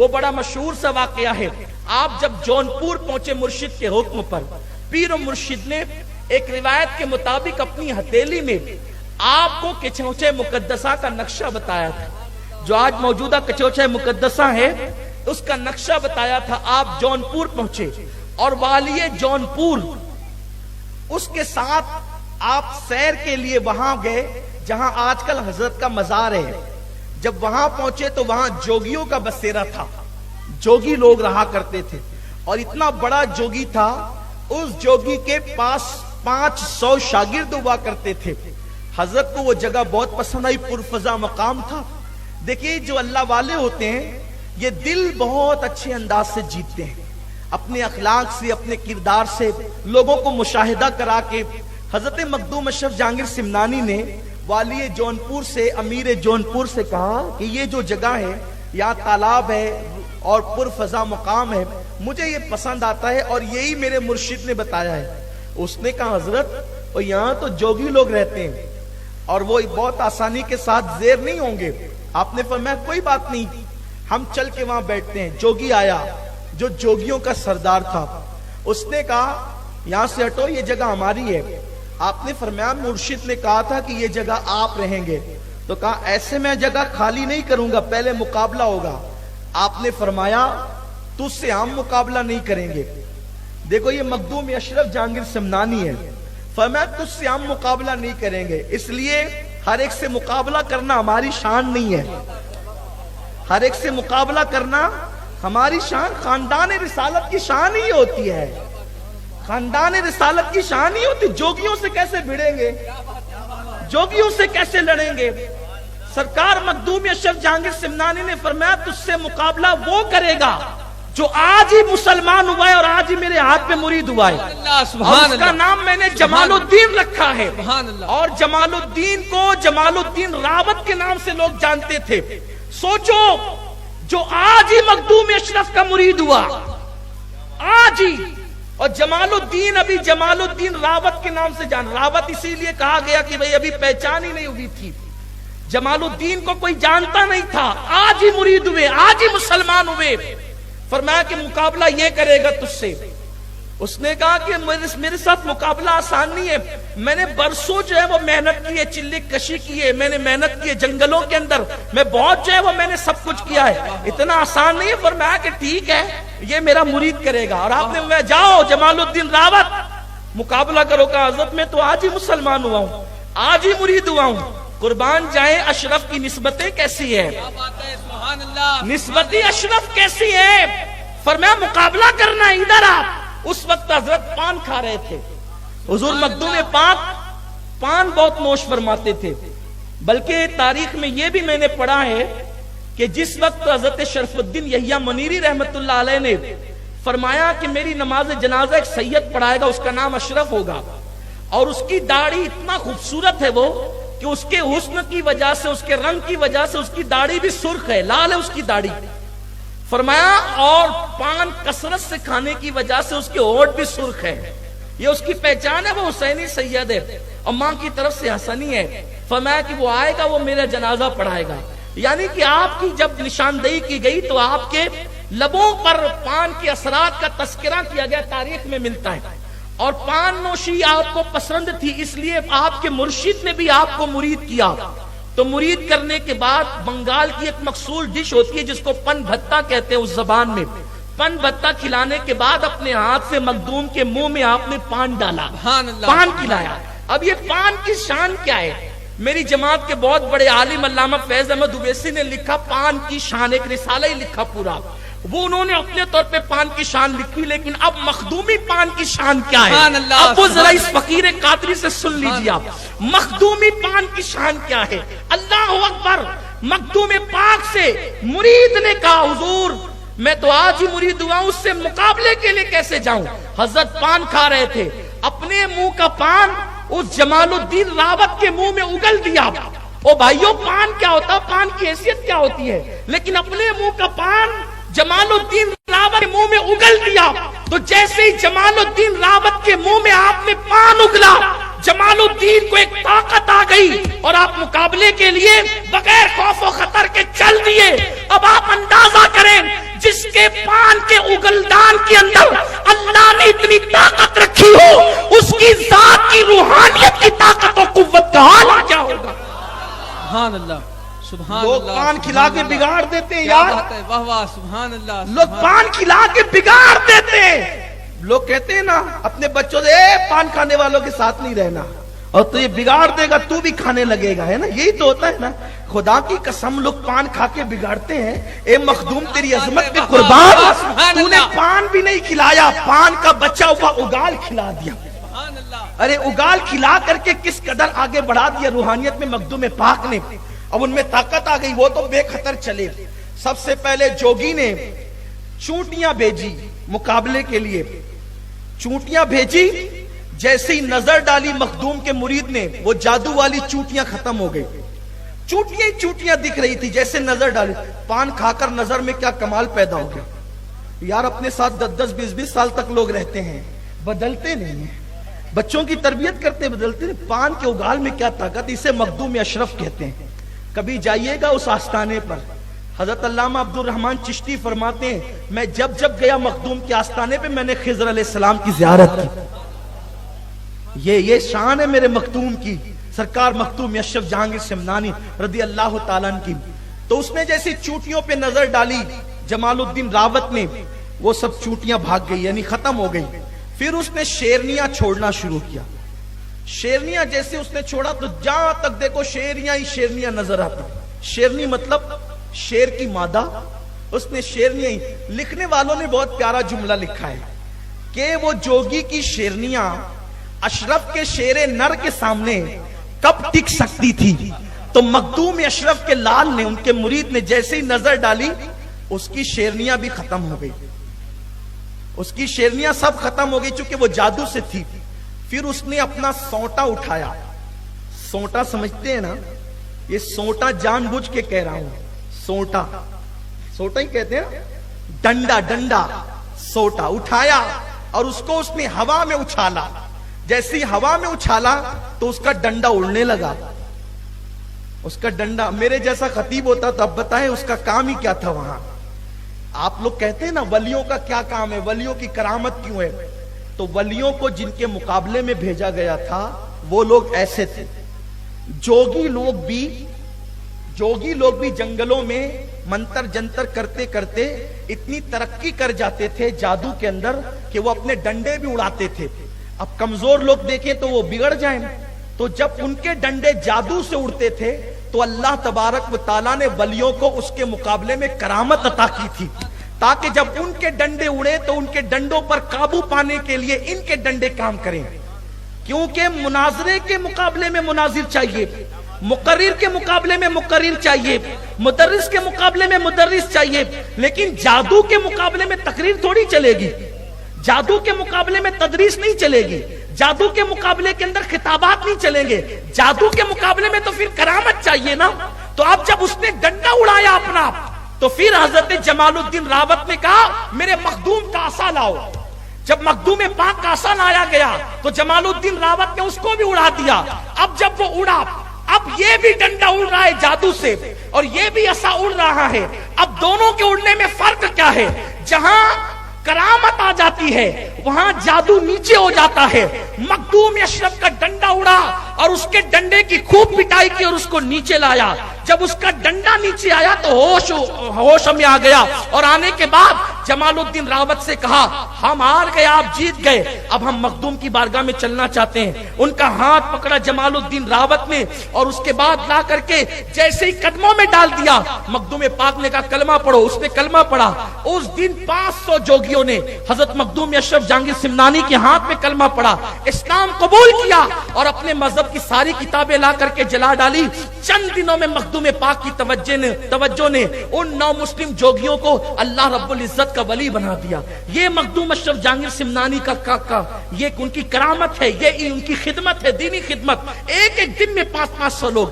وہ بڑا مشہور سا واقعہ ہے. آپ جب جونپور پہنچے مرشد کے حکم پر، پیر و مرشد نے ایک روایت کے مطابق اپنی ہتھیلی میں آپ کو کچوچے مقدسہ کا نقشہ بتایا تھا. جو آج موجودہ کچوچے مقدسہ ہے اس کا نقشہ بتایا تھا. آپ جونپور پہنچے اور والی جونپور اس کے ساتھ آپ سیر کے لیے وہاں گئے جہاں آج کل حضرت کا مزار ہے. جب وہاں پہنچے تو وہاں جوگیوں کا بسیرا تھا، جوگی لوگ رہا کرتے تھے، اور اتنا بڑا جوگی تھا، اس جوگی کے پاس 500 شاگرد ہوا کرتے تھے. حضرت کو وہ جگہ بہت پسند آئی، پرفضا مقام تھا. دیکھیے جو اللہ والے ہوتے ہیں یہ دل بہت اچھے انداز سے جیتتے ہیں، اپنے اخلاق سے، اپنے کردار سے، لوگوں کو مشاہدہ کرا کے. حضرت مخدوم اشرف جہانگیر سمنانی نے والی جونپور سے، امیر جونپور سے کہا کہ یہ جو جگہ ہے یہاں تالاب ہے اور پرفضا مقام ہے، مجھے یہ پسند آتا ہے اور یہی میرے مرشد نے بتایا ہے. اس نے کہا حضرت اور یہاں تو جوگی لوگ رہتے ہیں اور وہ بہت آسانی کے ساتھ زیر نہیں ہوں گے. آپ نے فرمایا کوئی بات نہیں، ہم چل کے وہاں بیٹھتے ہیں. جوگی آیا جو جوگیوں کا سردار تھا، اس نے کہا یہاں سے ہٹو، یہ جگہ ہماری ہے. آپ نے فرمایا مرشد نے کہا تھا کہ یہ جگہ آپ رہیں گے. تو کہا ایسے میں جگہ خالی نہیں کروں گا، پہلے مقابلہ ہوگا. آپ نے فرمایا تجھ سے ہم مقابلہ نہیں کریں گے. دیکھو یہ مخدوم اشرف جہانگیر سمنانی ہے. فرمایا تجھ سے ہم مقابلہ نہیں کریں گے، اس لیے ہر ایک سے مقابلہ کرنا ہماری شان نہیں ہے. ہر ایک سے مقابلہ کرنا ہماری شان، خاندان رسالت کی شان ہی ہوتی ہے. خاندان رسالت کی شان ہی ہوتی. جوگیوں سے کیسے بھڑیں گے، جوگیوں سے کیسے لڑیں گے. سرکار مخدوم اشرف جہانگیر سمنانی نے فرمایا تجھ سے مقابلہ وہ کرے گا جو آج ہی مسلمان ہوا ہے اور آج ہی میرے ہاتھ پہ مرید ہوا ہے. اور اس کا نام میں نے جمال الدین رکھا ہے. اور جمال الدین کو جمال الدین راوت کے نام سے لوگ جانتے تھے. سوچو جو آج ہی مخدوم اشرف کا مرید ہوا، آج ہی، اور جمال الدین ابھی جمال الدین راوت کے نام سے جان. راوت اسی لیے کہا گیا کہ بھئی ابھی پہچان ہی نہیں ہوئی تھی. جمال الدین کو کوئی جانتا نہیں تھا، آج ہی مرید ہوئے، آج ہی مسلمان ہوئے. فرمایا کہ مقابلہ یہ کرے گا تجھ سے. اس نے کہا کہ میرے ساتھ مقابلہ آسان نہیں ہے، میں نے برسوں جو ہے وہ محنت کی ہے، چلے کشی کی ہے، میں نے محنت کی ہے جنگلوں کے اندر، میں بہت جو ہے وہ میں نے سب کچھ کیا ہے، اتنا آسان نہیں ہے. فرمایا کہ ٹھیک ہے یہ میرا مرید کرے گا. اور آپ نے جاؤ جمال الدین راوت مقابلہ کرو. کہا حضرت میں تو آج ہی مسلمان ہوا ہوں، آج ہی مرید ہوا ہوں. قربان جائیں اشرف کی نسبتیں کیسی ہے، نسبتی اشرف کیسی ہے. فرمایا مقابلہ کرنا ادھر آپ. اس وقت حضرت پان کھا رہے تھے. حضور مخدوم پاک پان بہت نوش فرماتے تھے. بلکہ تاریخ میں یہ بھی میں نے پڑھا ہے کہ جس وقت حضرت شرف الدین یحییٰ منیری رحمت اللہ علیہ نے فرمایا کہ میری نماز جنازہ ایک سید پڑھائے گا، اس کا نام اشرف ہوگا، اور اس کی داڑھی اتنا خوبصورت ہے وہ کہ اس کے حسن کی وجہ سے، اس کے رنگ کی وجہ سے اس کی داڑھی بھی سرخ ہے، لال ہے اس کی داڑھی. فرمایا اور پان کثرت سے کھانے کی وجہ سے اس کے ہونٹ بھی سرخ ہے. یہ اس کی پہچان ہے، وہ حسینی سید ہے اور ماں کی طرف سے حسنی ہے. فرمایا کہ وہ آئے گا، وہ میرا جنازہ پڑھائے گا. یعنی کہ آپ کی جب نشاندہی کی گئی تو آپ کے لبوں پر پان کے اثرات کا تذکرہ کیا گیا، تاریخ میں ملتا ہے. اور پان نوشی آپ کو پسند تھی، اس لیے آپ کے مرشد نے بھی آپ کو مرید کیا. تو مرید کرنے کے بعد بنگال کی ایک مقصول ڈش ہوتی ہے جس کو پن بھتا کہتے ہیں اس زبان میں. پن بھتا کھلانے کے بعد اپنے ہاتھ سے مخدوم کے منہ میں آپ نے پان ڈالا، پان کھلایا. اب یہ پان کی شان کیا ہے؟ میری جماعت کے بہت بڑے عالم علامہ فیض احمد اویسی نے لکھا پان کی شان، ایک رسالہ ہی لکھا پورا. وہ انہوں نے اپنے طور پہ پان کی شان لکھی، لیکن اب مخدومی پان کی شان کیا ہے؟ اب وہ ذرا اس فقیر قادری سے سن لیجیے آپ، مخدومی پان کی شان کیا ہے. اللہ اکبر. مخدوم پاک سے مرید نے کہا حضور میں تو آج ہی مرید ہوا ہوں، اس سے مقابلے کے لیے کیسے جاؤں. حضرت پان کھا رہے تھے، اپنے منہ کا پان اس جمال الدین راوت کے منہ میں اگل دیا. او بھائیو پان کیا ہوتا، پان کی حیثیت کیا ہوتی ہے، لیکن اپنے منہ کا پان جمال الدین راوت کے منہ میں اگل دیا. تو جیسے ہی جمال الدین راوت کے منہ میں آپ نے پان اگلا، جمال الدین کو ایک طاقت آ گئی اور آپ مقابلے کے لیے بغیر خوف و خطر کے چل دیے. اب آپ اندازہ کریں گلدان کے اندر اللہ نے اتنی طاقت رکھی ہو، اس کی ذات کی روحانیت کی طاقت و قوت کا حال کیا ہوگا؟ سبحان اللہ، سبحان لوگ اللہ، پان کھلا کے بگاڑ دیتے ہیں کیا یار، بات ہے، واہ واہ، سبحان اللہ، لوگ پان کھلا کے بگاڑ دیتے ہیں۔ لوگ کہتے ہیں نا اپنے بچوں سے پان کھانے والوں کے ساتھ نہیں رہنا، اور تو یہ بگاڑ دے گا تو بھی کھانے لگے گا، ہے نا؟ یہی تو ہوتا ہے نا۔ خدا کی قسم لوگ پان کھا کے بگاڑتے ہیں۔ اے مخدوم تیری عظمت پہ قربان، تو نے پان بھی نہیں کھلایا، پان کا بچا ہوا اگال کھلا دیا۔ سبحان اللہ، ارے اگال کھلا کر کے کس قدر آگے بڑھا دیا روحانیت میں مخدوم پاک نے۔ اب ان میں طاقت آ گئی، وہ تو بے خطر چلے۔ سب سے پہلے جوگی نے چونٹیاں بھیجی مقابلے کے لیے، چونٹیاں بھیجی، جیسی نظر ڈالی مخدوم کے مرید نے، وہ جادو والی چونٹیاں ختم ہو گئی، چونٹیاں ہی چونٹیاں دکھ رہی تھی جیسے نظر ڈالی۔ پان کھا کر نظر میں کیا کمال پیدا ہو گیا یار، اپنے ساتھ 10-20 سال تک لوگ رہتے ہیں، بدلتے نہیں ہیں، بچوں کی تربیت کرتے بدلتے نہیں۔ پان کے اگال میں کیا طاقت، اسے مخدوم اشرف کہتے ہیں۔ کبھی جائیے گا اس آستانے پر، حضرت علامہ عبد الرحمن چشتی فرماتے ہیں میں جب گیا مخدوم کے آستانے پہ میں نے خضر علیہ السلام کی زیارت کی۔ یہ شان ہے میرے مخدوم کی، سرکار مخدوم اشرف جہانگیر سمنانی رضی اللہ تعالیٰ عنہ کی۔ تو اس نے جیسی چوٹیوں پہ نظر ڈالی جمال الدین راوت نے، وہ سب چوٹیاں بھاگ گئی، یعنی ختم ہو گئی۔ پھر اس نے شیرنیاں چھوڑنا شروع کیا۔ شیرنیاں جیسے اس نے چھوڑا تو جہاں تک دیکھو شیرنیاں ہی شیرنیاں نظر آتی۔ شیرنی مطلب شیر کی مادہ، اس نے شیرنیاں ہی۔ لکھنے والوں نے بہت پیارا جملہ لکھا ہے کہ وہ جوگی کی شیرنیاں اشرف کے شیر نر کے سامنے کب ٹک سکتی تھی، تو مخدوم اشرف کے لال نے، ان کے مرید نے جیسے ہی نظر ڈالی اس کی شیرنیاں بھی ختم ہو گئی، اس کی شیرنیاں سب ختم ہو گئی چونکہ وہ جادو سے تھی۔ پھر اس نے اپنا سونٹا اٹھایا، سونٹا سمجھتے ہیں نا، یہ سونٹا جان بوجھ کے کہہ رہا ہوں، سونٹا سونٹا ہی کہتے ہیں، ڈنڈا سونٹا اٹھایا اور اس کو اس نے ہوا میں اچھالا۔ جیسی ہوا میں اچھالا تو اس کا ڈنڈا اڑنے لگا، اس کا ڈنڈا۔ میرے جیسا خطیب ہوتا تو اب بتائیں اس کا کام ہی کیا تھا وہاں۔ آپ لوگ کہتے ہیں نا ولیوں کا کیا کام ہے، ولیوں کی کرامت کیوں ہے، تو ولیوں کو جن کے مقابلے میں بھیجا گیا تھا وہ لوگ ایسے تھے۔ جوگی لوگ بھی جنگلوں میں منتر جنتر کرتے کرتے اتنی ترقی کر جاتے تھے جادو کے اندر کہ وہ اپنے ڈنڈے بھی اڑاتے تھے۔ اب کمزور لوگ دیکھیں تو وہ بگڑ جائیں، تو جب ان کے ڈنڈے جادو سے اڑتے تھے تو اللہ تبارک و تعالیٰ نے ولیوں کو اس کے مقابلے میں کرامت عطا کی تھی، تاکہ جب ان کے ڈنڈے اڑے تو ان کے ڈنڈوں پر قابو پانے کے لیے ان کے ڈنڈے کام کریں۔ کیونکہ مناظرے کے مقابلے میں مناظر چاہیے، مقرر کے مقابلے میں مقرر چاہیے، مدرس کے مقابلے میں مدرس چاہیے، لیکن جادو کے مقابلے میں تقریر تھوڑی چلے گی، جادو کے مقابلے میں تدریس نہیں چلے گی، جادو کے مقابلے کے اندر خطابات نہیں چلیں گے، جادو کے مقابلے میں تو پھر کرامت چاہیے نا۔ تو اب جب اس نے ڈنڈا اڑایا اپنا، تو پھر حضرت جمال الدین راوت نے کہا میرے مخدوم کا عصا لاؤ۔ جب مخدوم پاک کا عصا لایا گیا تو جمال الدین راوت نے اس کو بھی اڑا دیا۔ اب جب وہ اڑا، اب یہ بھی ڈنڈا اڑ رہا ہے جادو سے اور یہ بھی عصا اڑ رہا ہے۔ اب دونوں کے اڑنے میں فرق کیا ہے؟ جہاں کرامت آ جاتی ہے وہاں جادو نیچے ہو جاتا ہے۔ مخدوم اشرف کا ڈنڈا اڑا اور اس کے ڈنڈے کی خوب پٹائی کی اور اس کو نیچے لایا۔ جب اس کا ڈنڈا نیچے آیا تو ہوش میں آ گیا، اور آنے کے بعد جمال الدین راوت سے کہا ہم ہار گئے، آپ جیت گئے، اب ہم مخدوم کی بارگاہ میں چلنا چاہتے ہیں۔ ان کا ہاتھ پکڑا جمال الدین راوت نے اور اس کے بعد لا کر کے جیسے ہی قدموں میں ڈال دیا، مخدوم پاک نے کہا کلمہ پڑھو، اس نے کلمہ پڑھا۔ اس دن 500 جوگیوں نے حضرت مخدوم اشرف جہانگیر سمنانی کے ہاتھ میں کلمہ پڑھا، اسلام قبول کیا اور اپنے مذہب کی ساری کتابیں لا کر کے جلا ڈالی۔ چند دنوں میں مخدوم پاک کی توجہ نے ان 9 مسلم جوگیوں کو اللہ رب العزت کا ولی بنا دیا۔ یہ مخدوم اشرف جہانگیر سمنانی کا یہ ان کی کرامت ہے، یہ ان کی خدمت ہے، دینی خدمت۔ ایک ایک دن میں 500 لوگ